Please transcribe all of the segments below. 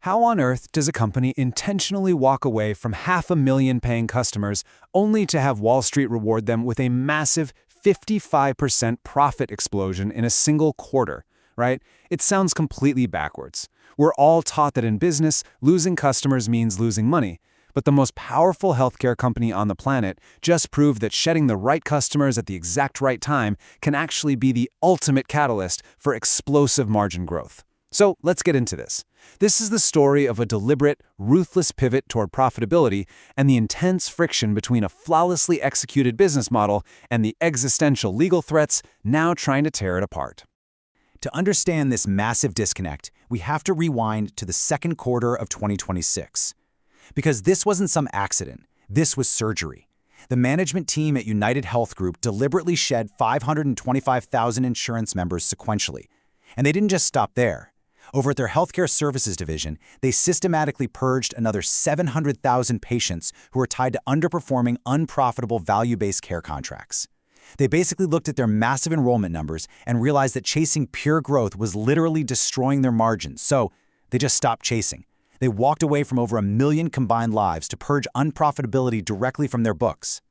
How on earth does a company intentionally walk away from 500,000 paying customers only to have Wall Street reward them with a massive 55% profit explosion in a single quarter, right? It sounds completely backwards. We're all taught that in business, losing customers means losing money. But the most powerful healthcare company on the planet just proved that shedding the right customers at the exact right time can actually be the ultimate catalyst for explosive margin growth. So let's get into this. This is the story of a deliberate, ruthless pivot toward profitability and the intense friction between a flawlessly executed business model and the existential legal threats now trying to tear it apart. To understand this massive disconnect, we have to rewind to the second quarter of 2026. Because this wasn't some accident, this was surgery. The management team at UnitedHealth Group deliberately shed 525,000 insurance members sequentially. And they didn't just stop there. Over at their healthcare services division, they systematically purged another 700,000 patients who were tied to underperforming, unprofitable value-based care contracts. They basically looked at their massive enrollment numbers and realized that chasing pure growth was literally destroying their margins, so they just stopped chasing. They walked away from over 1 million combined lives to purge unprofitability directly from their books.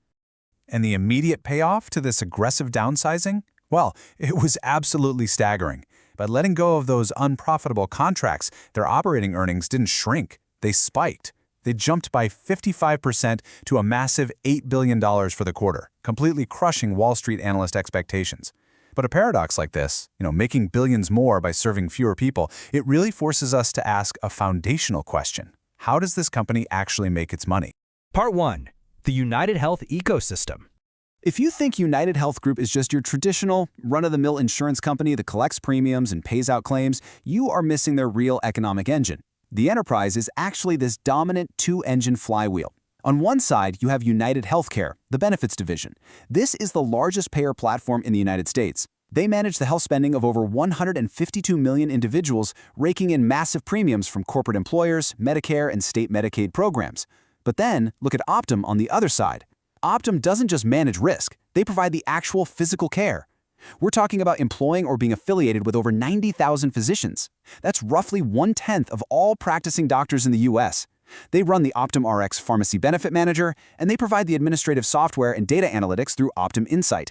And the immediate payoff to this aggressive downsizing? Well, it was absolutely staggering. By letting go of those unprofitable contracts, their operating earnings didn't shrink. They spiked. They jumped by 55% to a massive $8 billion for the quarter, completely crushing Wall Street analyst expectations. But a paradox like this, making billions more by serving fewer people, it really forces us to ask a foundational question. How does this company actually make its money? Part 1. The UnitedHealth Ecosystem. If you think UnitedHealth Group is just your traditional, run-of-the-mill insurance company that collects premiums and pays out claims, you are missing their real economic engine. The enterprise is actually this dominant two-engine flywheel. On one side, you have UnitedHealthcare, the benefits division. This is the largest payer platform in the United States. They manage the health spending of over 152 million individuals, raking in massive premiums from corporate employers, Medicare, and state Medicaid programs. But then, look at Optum on the other side. Optum doesn't just manage risk, they provide the actual physical care. We're talking about employing or being affiliated with over 90,000 physicians. That's roughly 1/10 of all practicing doctors in the US. They run the Optum Rx Pharmacy Benefit Manager, and they provide the administrative software and data analytics through Optum Insight.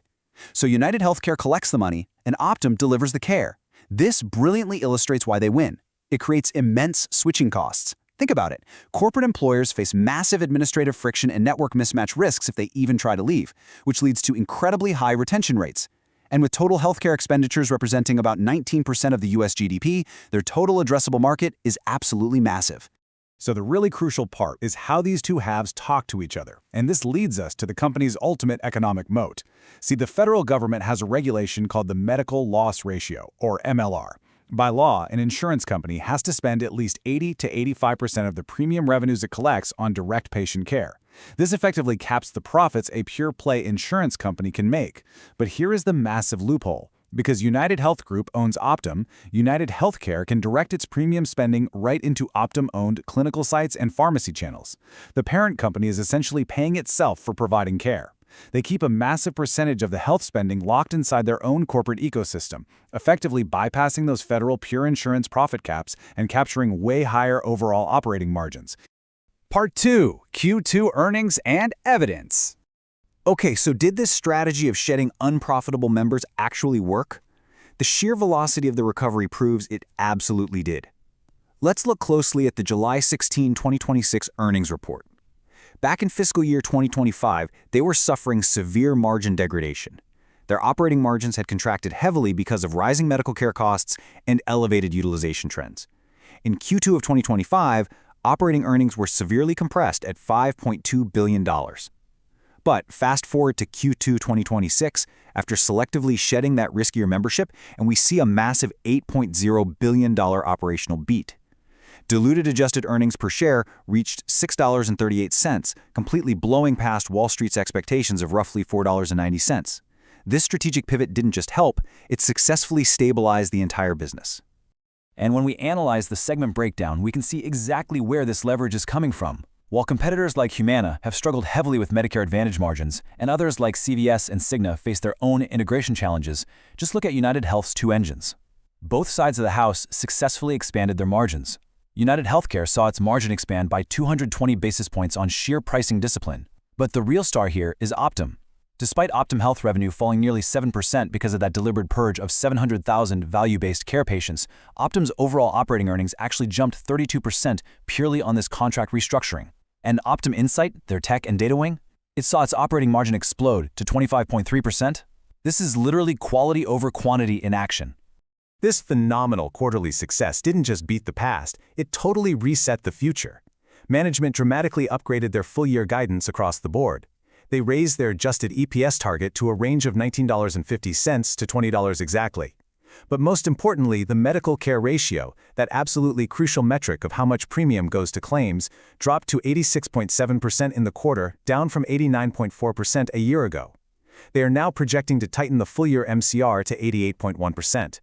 So UnitedHealthcare collects the money, and Optum delivers the care. This brilliantly illustrates why they win. It creates immense switching costs. Think about it. Corporate employers face massive administrative friction and network mismatch risks if they even try to leave, which leads to incredibly high retention rates. And with total healthcare expenditures representing about 19% of the US GDP, their total addressable market is absolutely massive. So the really crucial part is how these two halves talk to each other. And this leads us to the company's ultimate economic moat. See, the federal government has a regulation called the Medical Loss Ratio, or MLR. By law, an insurance company has to spend at least 80 to 85% of the premium revenues it collects on direct patient care. This effectively caps the profits a pure-play insurance company can make. But here is the massive loophole. Because UnitedHealth Group owns Optum, UnitedHealthcare can direct its premium spending right into Optum-owned clinical sites and pharmacy channels. The parent company is essentially paying itself for providing care. They keep a massive percentage of the health spending locked inside their own corporate ecosystem, effectively bypassing those federal pure insurance profit caps and capturing way higher overall operating margins. Part 2. Q2 Earnings and Evidence. Okay, so did this strategy of shedding unprofitable members actually work? The sheer velocity of the recovery proves it absolutely did. Let's look closely at the July 16, 2026 earnings report. Back in fiscal year 2025, they were suffering severe margin degradation. Their operating margins had contracted heavily because of rising medical care costs and elevated utilization trends. In Q2 of 2025, operating earnings were severely compressed at $5.2 billion. But fast forward to Q2 2026, after selectively shedding that riskier membership, and we see a massive $8.0 billion operational beat. Diluted adjusted earnings per share reached $6.38, completely blowing past Wall Street's expectations of roughly $4.90. This strategic pivot didn't just help, it successfully stabilized the entire business. And when we analyze the segment breakdown, we can see exactly where this leverage is coming from. While competitors like Humana have struggled heavily with Medicare Advantage margins, and others like CVS and Cigna face their own integration challenges, just look at UnitedHealth's two engines. Both sides of the house successfully expanded their margins. UnitedHealth saw its margin expand by 220 basis points on sheer pricing discipline. But the real star here is Optum. Despite Optum Health revenue falling nearly 7% because of that deliberate purge of 700,000 value-based care patients, Optum's overall operating earnings actually jumped 32% purely on this contract restructuring. And Optum Insight, their tech and data wing, it saw its operating margin explode to 25.3%. This is literally quality over quantity in action. This phenomenal quarterly success didn't just beat the past, it totally reset the future. Management dramatically upgraded their full-year guidance across the board. They raised their adjusted EPS target to a range of $19.50 to $20 exactly. But most importantly, the medical care ratio, that absolutely crucial metric of how much premium goes to claims, dropped to 86.7% in the quarter, down from 89.4% a year ago. They are now projecting to tighten the full-year MCR to 88.1%.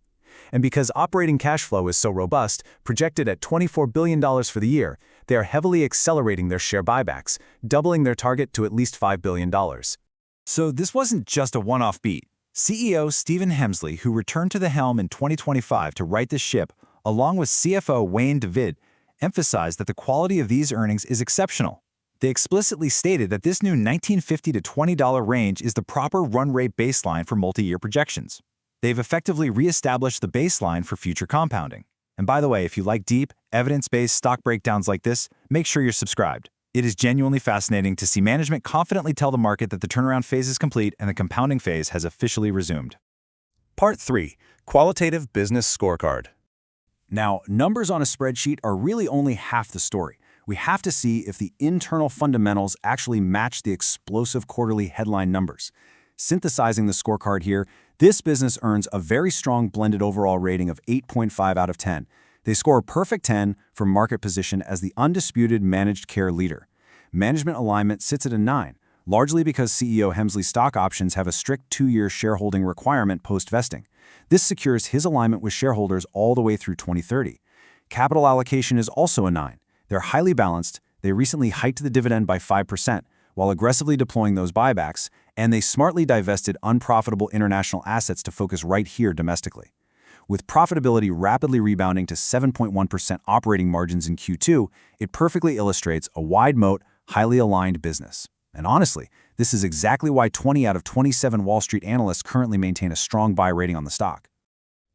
And because operating cash flow is so robust, projected at $24 billion for the year, they are heavily accelerating their share buybacks, doubling their target to at least $5 billion. So this wasn't just a one-off beat. CEO Stephen Hemsley, who returned to the helm in 2025 to right the ship, along with CFO Wayne DeVid, emphasized that the quality of these earnings is exceptional. They explicitly stated that this new $19.50 to $20 range is the proper run rate baseline for multi-year projections. They've effectively re-established the baseline for future compounding. And by the way, if you like deep, evidence-based stock breakdowns like this, make sure you're subscribed. It is genuinely fascinating to see management confidently tell the market that the turnaround phase is complete and the compounding phase has officially resumed. Part 3. Qualitative Business Scorecard. Now, numbers on a spreadsheet are really only half the story. We have to see if the internal fundamentals actually match the explosive quarterly headline numbers. Synthesizing the scorecard here, this business earns a very strong blended overall rating of 8.5 out of 10. They score a perfect 10 for market position as the undisputed managed care leader. Management alignment sits at a 9, largely because CEO Hemsley's stock options have a strict 2-year shareholding requirement post-vesting. This secures his alignment with shareholders all the way through 2030. Capital allocation is also a 9. They're highly balanced, they recently hiked the dividend by 5%, while aggressively deploying those buybacks, and they smartly divested unprofitable international assets to focus right here domestically. With profitability rapidly rebounding to 7.1% operating margins in Q2, it perfectly illustrates a wide moat, highly aligned business. And honestly, this is exactly why 20 out of 27 Wall Street analysts currently maintain a strong buy rating on the stock.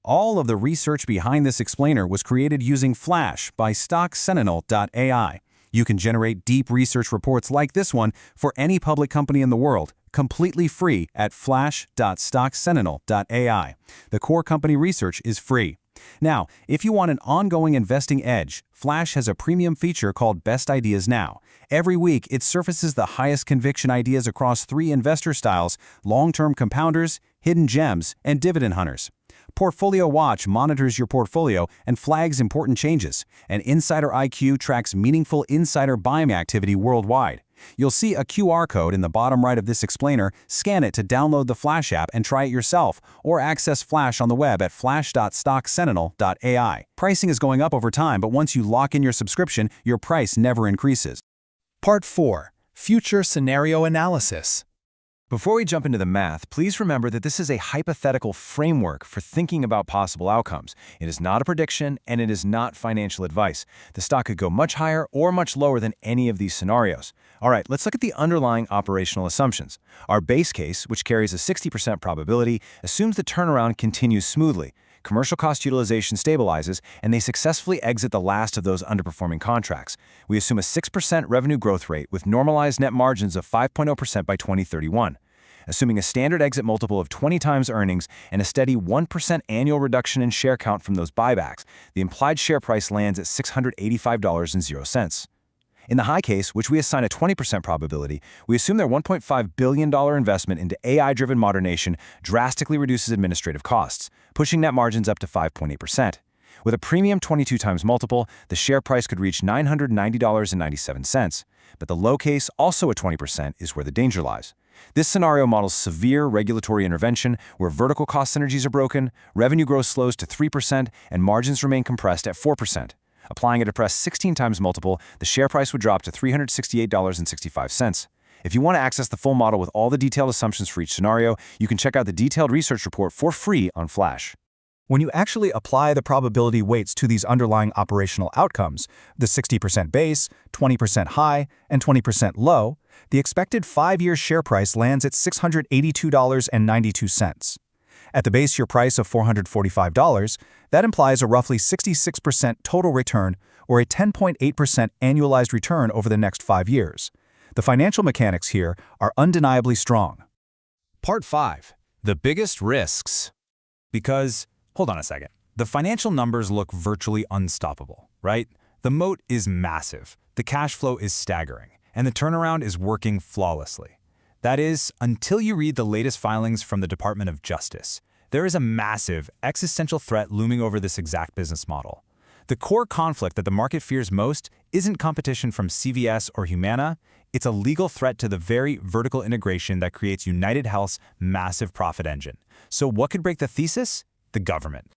All of the research behind this explainer was created using Flash by StockSentinel.ai. You can generate deep research reports like this one for any public company in the world, completely free at flash.stocksentinel.ai. The core company research is free. Now, if you want an ongoing investing edge, Flash has a premium feature called Best Ideas Now. Every week, it surfaces the highest conviction ideas across 3 investor styles: long-term compounders, hidden gems, and dividend hunters. Portfolio Watch monitors your portfolio and flags important changes, and Insider IQ tracks meaningful insider buying activity worldwide. You'll see a QR code in the bottom right of this explainer. Scan it to download the Flash app and try it yourself, or access Flash on the web at flash.stocksentinel.ai. Pricing is going up over time, but once you lock in your subscription, your price never increases. Part 4. Future Scenario Analysis. Before we jump into the math, please remember that this is a hypothetical framework for thinking about possible outcomes. It is not a prediction, and it is not financial advice. The stock could go much higher or much lower than any of these scenarios. All right, let's look at the underlying operational assumptions. Our base case, which carries a 60% probability, assumes the turnaround continues smoothly. Commercial cost utilization stabilizes, and they successfully exit the last of those underperforming contracts. We assume a 6% revenue growth rate with normalized net margins of 5.0% by 2031. Assuming a standard exit multiple of 20 times earnings and a steady 1% annual reduction in share count from those buybacks, the implied share price lands at $685.00. In the high case, which we assign a 20% probability, we assume their $1.5 billion investment into AI-driven modernization drastically reduces administrative costs, pushing net margins up to 5.8%. With a premium 22 times multiple, the share price could reach $990.97. But the low case, also at 20%, is where the danger lies. This scenario models severe regulatory intervention where vertical cost synergies are broken, revenue growth slows to 3%, and margins remain compressed at 4%. Applying a depressed 16 times multiple, the share price would drop to $368.65. If you want to access the full model with all the detailed assumptions for each scenario, you can check out the detailed research report for free on Flash. When you actually apply the probability weights to these underlying operational outcomes, the 60% base, 20% high, and 20% low, the expected 5-year share price lands at $682.92. At the base year price of $445, that implies a roughly 66% total return or a 10.8% annualized return over the next 5 years. The financial mechanics here are undeniably strong. Part 5. The biggest risks. Because, hold on a second, the financial numbers look virtually unstoppable, right? The moat is massive, the cash flow is staggering, and the turnaround is working flawlessly. That is, until you read the latest filings from the Department of Justice. There is a massive, existential threat looming over this exact business model. The core conflict that the market fears most isn't competition from CVS or Humana, it's a legal threat to the very vertical integration that creates UnitedHealth's massive profit engine. So what could break the thesis? The government.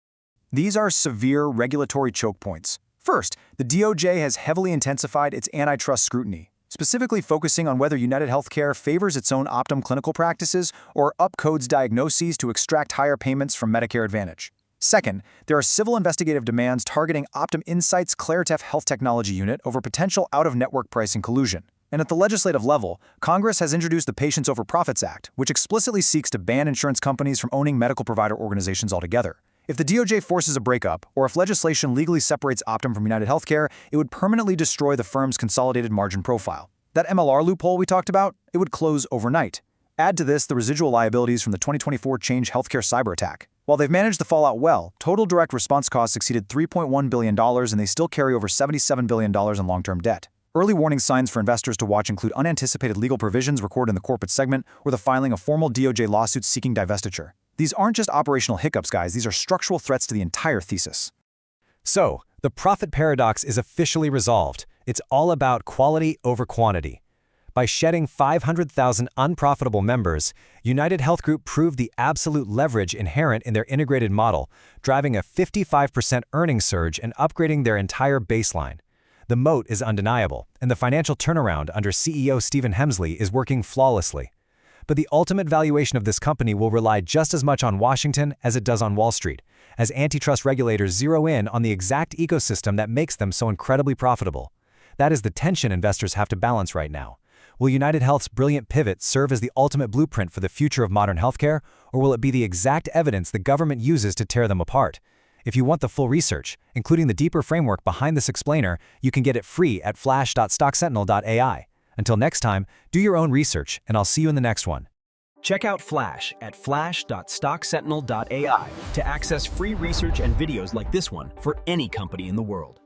These are severe regulatory choke points. First, the DOJ has heavily intensified its antitrust scrutiny, specifically focusing on whether UnitedHealthcare favors its own Optum clinical practices or upcodes diagnoses to extract higher payments from Medicare Advantage. Second, there are civil investigative demands targeting Optum Insight's Qualitative health technology unit over potential out-of-network pricing collusion. And at the legislative level, Congress has introduced the Patients Over Profits Act, which explicitly seeks to ban insurance companies from owning medical provider organizations altogether. If the DOJ forces a breakup, or if legislation legally separates Optum from UnitedHealthcare, it would permanently destroy the firm's consolidated margin profile. That MLR loophole we talked about, it would close overnight. Add to this the residual liabilities from the 2024 Change Healthcare cyber attack. While they've managed the fallout well, total direct response costs exceeded $3.1 billion and they still carry over $77 billion in long-term debt. Early warning signs for investors to watch include unanticipated legal provisions recorded in the corporate segment or the filing of formal DOJ lawsuits seeking divestiture. These aren't just operational hiccups, guys. These are structural threats to the entire thesis. So, the profit paradox is officially resolved. It's all about quality over quantity. By shedding 500,000 unprofitable members, UnitedHealth Group proved the absolute leverage inherent in their integrated model, driving a 55% earnings surge and upgrading their entire baseline. The moat is undeniable, and the financial turnaround under CEO Stephen Hemsley is working flawlessly. But the ultimate valuation of this company will rely just as much on Washington as it does on Wall Street, as antitrust regulators zero in on the exact ecosystem that makes them so incredibly profitable. That is the tension investors have to balance right now. Will UnitedHealth's brilliant pivot serve as the ultimate blueprint for the future of modern healthcare, or will it be the exact evidence the government uses to tear them apart? If you want the full research, including the deeper framework behind this explainer, you can get it free at flash.stocksentinel.ai. Until next time, do your own research, and I'll see you in the next one. Check out Flash at flash.stocksentinel.ai to access free research and videos like this one for any company in the world.